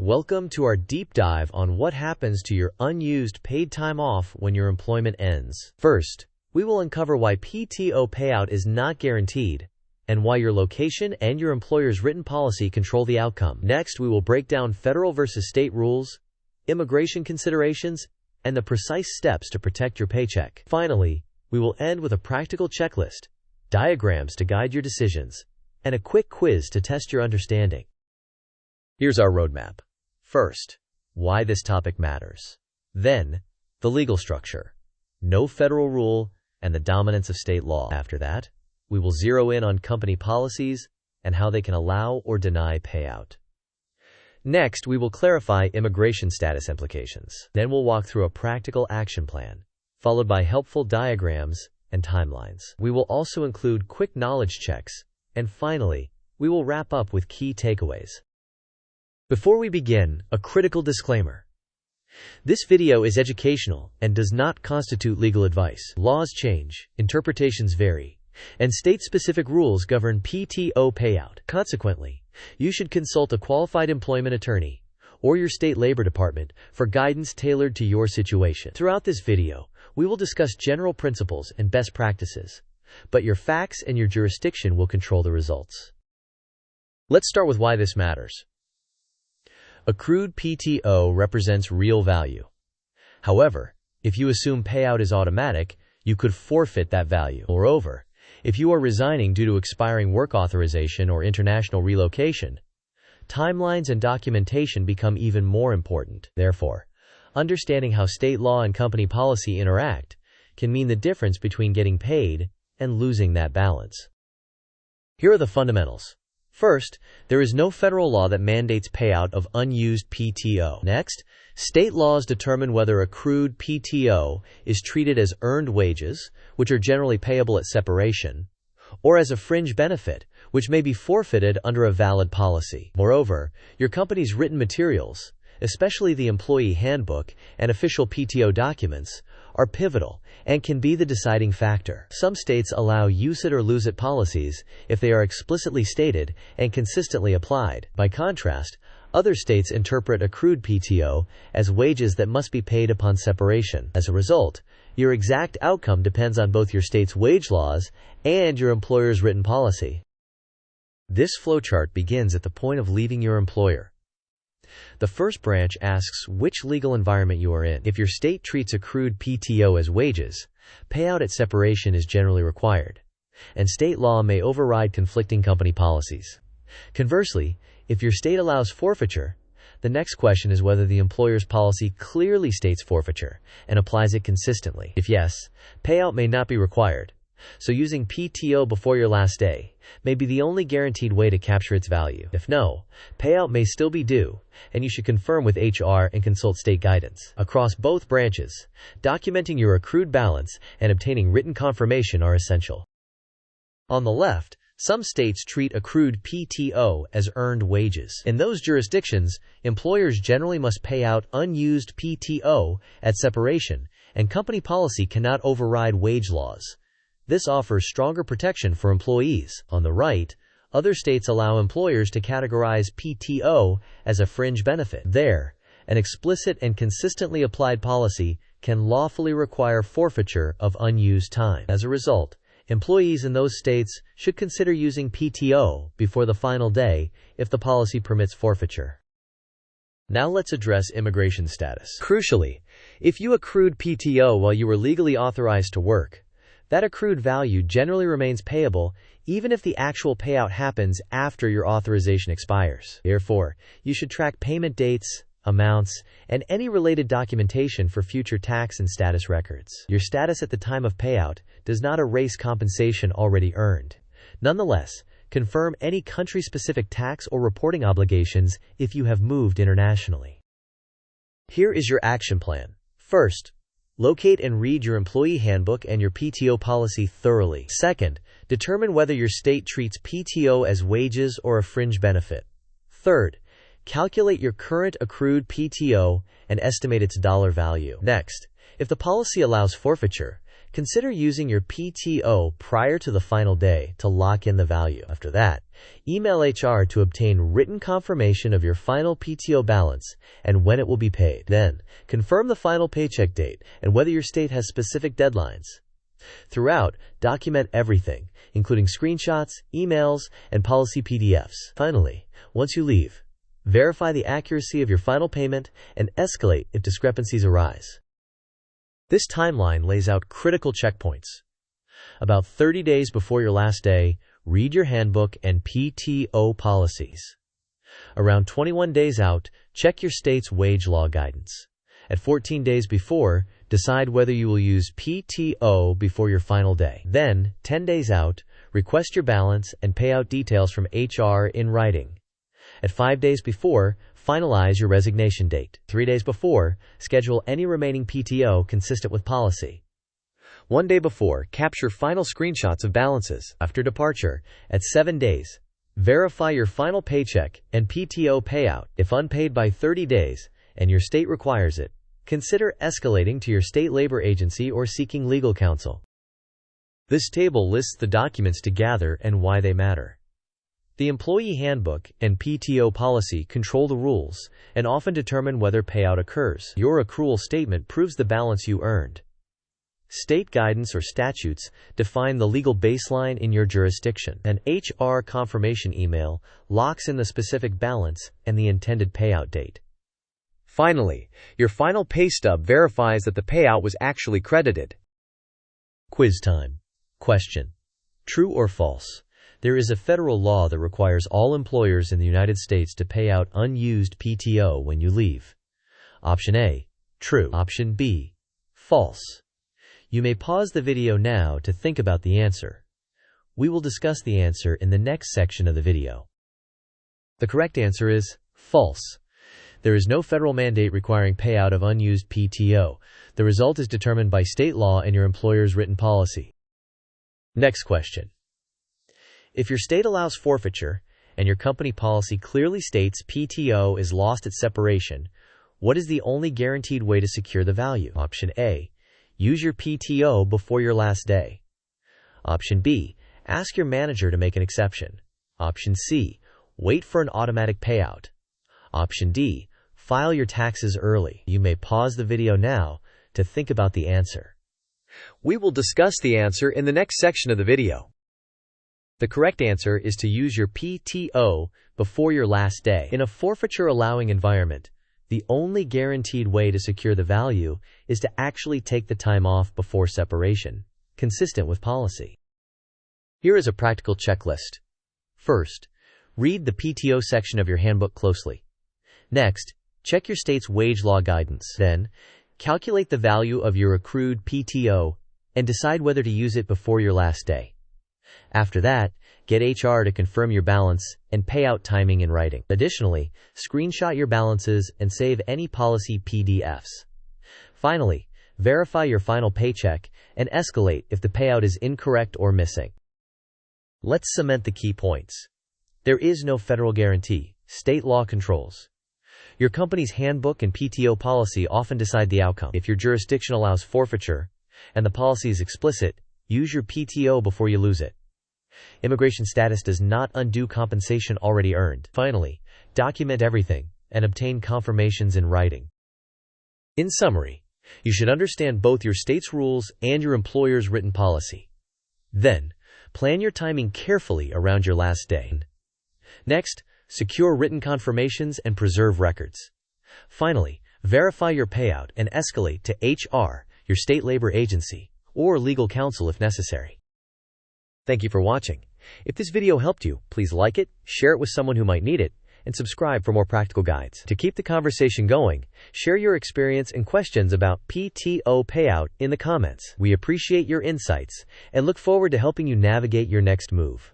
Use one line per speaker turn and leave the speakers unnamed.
Welcome to our deep dive on what happens to your unused paid time off when your employment ends. First, we will uncover why PTO payout is not guaranteed and why your location and your employer's written policy control the outcome. Next, we will break down federal versus state rules, immigration considerations, and the precise steps to protect your paycheck. Finally, we will end with a practical checklist, diagrams to guide your decisions, and a quick quiz to test your understanding. Here's our roadmap. First, why this topic matters. Then, the legal structure, no federal rule, and the dominance of state law. After that, we will zero in on company policies and how they can allow or deny payout. Next, we will clarify immigration status implications. Then we'll walk through a practical action plan, followed by helpful diagrams and timelines. We will also include quick knowledge checks, and finally, we will wrap up with key takeaways. Before we begin, a critical disclaimer. This video is educational and does not constitute legal advice. Laws change, interpretations vary, and state-specific rules govern PTO payout. Consequently, you should consult a qualified employment attorney or your state labor department for guidance tailored to your situation. Throughout this video, we will discuss general principles and best practices, but your facts and your jurisdiction will control the results. Let's start with why this matters. Accrued PTO represents real value. However, if you assume payout is automatic, you could forfeit that value. Moreover, if you are resigning due to expiring work authorization or international relocation, timelines and documentation become even more important. Therefore, understanding how state law and company policy interact can mean the difference between getting paid and losing that balance. Here are the fundamentals. First, there is no federal law that mandates payout of unused PTO. Next, state laws determine whether accrued PTO is treated as earned wages, which are generally payable at separation, or as a fringe benefit, which may be forfeited under a valid policy. Moreover, your company's written materials, especially the employee handbook and official PTO documents, are pivotal and can be the deciding factor. Some states allow use it or lose it policies if they are explicitly stated and consistently applied. By contrast, other states interpret accrued PTO as wages that must be paid upon separation. As a result, your exact outcome depends on both your state's wage laws and your employer's written policy. This flowchart begins at the point of leaving your employer. The first branch asks which legal environment you are in. If your state treats accrued PTO as wages, payout at separation is generally required, and state law may override conflicting company policies. Conversely, if your state allows forfeiture, the next question is whether the employer's policy clearly states forfeiture and applies it consistently. If yes, payout may not be required, so using PTO before your last day may be the only guaranteed way to capture its value. If no, payout may still be due, and you should confirm with HR and consult state guidance. Across both branches, documenting your accrued balance and obtaining written confirmation are essential. On the left, some states treat accrued PTO as earned wages. In those jurisdictions, employers generally must pay out unused PTO at separation, and company policy cannot override wage laws. This offers stronger protection for employees. On the right, other states allow employers to categorize PTO as a fringe benefit. There, an explicit and consistently applied policy can lawfully require forfeiture of unused time. As a result, employees in those states should consider using PTO before the final day if the policy permits forfeiture. Now let's address immigration status. Crucially, if you accrued PTO while you were legally authorized to work, that accrued value generally remains payable even if the actual payout happens after your authorization expires. Therefore, you should track payment dates, amounts, and any related documentation for future tax and status records. Your status at the time of payout does not erase compensation already earned. Nonetheless, confirm any country-specific tax or reporting obligations if you have moved internationally. Here is your action plan. First, locate and read your employee handbook and your PTO policy thoroughly. Second, determine whether your state treats PTO as wages or a fringe benefit. Third, calculate your current accrued PTO and estimate its dollar value. Next, if the policy allows forfeiture, Consider using your PTO prior to the final day to lock in the value. After that, email HR to obtain written confirmation of your final PTO balance and when it will be paid. Then, confirm the final paycheck date and whether your state has specific deadlines. Throughout, document everything, including screenshots, emails, and policy PDFs. Finally, once you leave, verify the accuracy of your final payment and escalate if discrepancies arise. This timeline lays out critical checkpoints. About 30 days before your last day, read your handbook and PTO policies. Around 21 days out, check your state's wage law guidance. At 14 days before, decide whether you will use PTO before your final day. Then, 10 days out, request your balance and payout details from HR in writing. At 5 days before, finalize your resignation date. 3 days before, schedule any remaining PTO consistent with policy. 1 day before, capture final screenshots of balances. After departure, at 7 days, verify your final paycheck and PTO payout. If unpaid by 30 days and your state requires it, consider escalating to your state labor agency or seeking legal counsel. This table lists the documents to gather and why they matter. The employee handbook and PTO policy control the rules and often determine whether payout occurs. Your accrual statement proves the balance you earned. State guidance or statutes define the legal baseline in your jurisdiction. An HR confirmation email locks in the specific balance and the intended payout date. Finally, your final pay stub verifies that the payout was actually credited. Quiz time. Question: true or false? There is a federal law that requires all employers in the United States to pay out unused PTO when you leave. Option A, true. Option B, false. You may pause the video now to think about the answer. We will discuss the answer in the next section of the video. The correct answer is false. There is no federal mandate requiring payout of unused PTO. The result is determined by state law and your employer's written policy. Next question. If your state allows forfeiture and your company policy clearly states PTO is lost at separation, what is the only guaranteed way to secure the value? Option A, use your PTO before your last day. Option B, ask your manager to make an exception. Option C, wait for an automatic payout. Option D, file your taxes early. You may pause the video now to think about the answer. We will discuss the answer in the next section of the video. The correct answer is to use your PTO before your last day. In a forfeiture-allowing environment, the only guaranteed way to secure the value is to actually take the time off before separation, consistent with policy. Here is a practical checklist. First, read the PTO section of your handbook closely. Next, check your state's wage law guidance. Then, calculate the value of your accrued PTO and decide whether to use it before your last day. After that, get HR to confirm your balance and payout timing in writing. Additionally, screenshot your balances and save any policy PDFs. Finally, verify your final paycheck and escalate if the payout is incorrect or missing. Let's cement the key points. There is no federal guarantee. State law controls. Your company's handbook and PTO policy often decide the outcome. If your jurisdiction allows forfeiture and the policy is explicit, use your PTO before you lose it. Immigration status does not undo compensation already earned. Finally, document everything and obtain confirmations in writing. In summary, you should understand both your state's rules and your employer's written policy. Then, plan your timing carefully around your last day. Next, secure written confirmations and preserve records. Finally, verify your payout and escalate to HR, your state labor agency, or legal counsel if necessary. Thank you for watching. If this video helped you, please like it, share it with someone who might need it, and subscribe for more practical guides. To keep the conversation going, share your experience and questions about PTO payout in the comments. We appreciate your insights and look forward to helping you navigate your next move.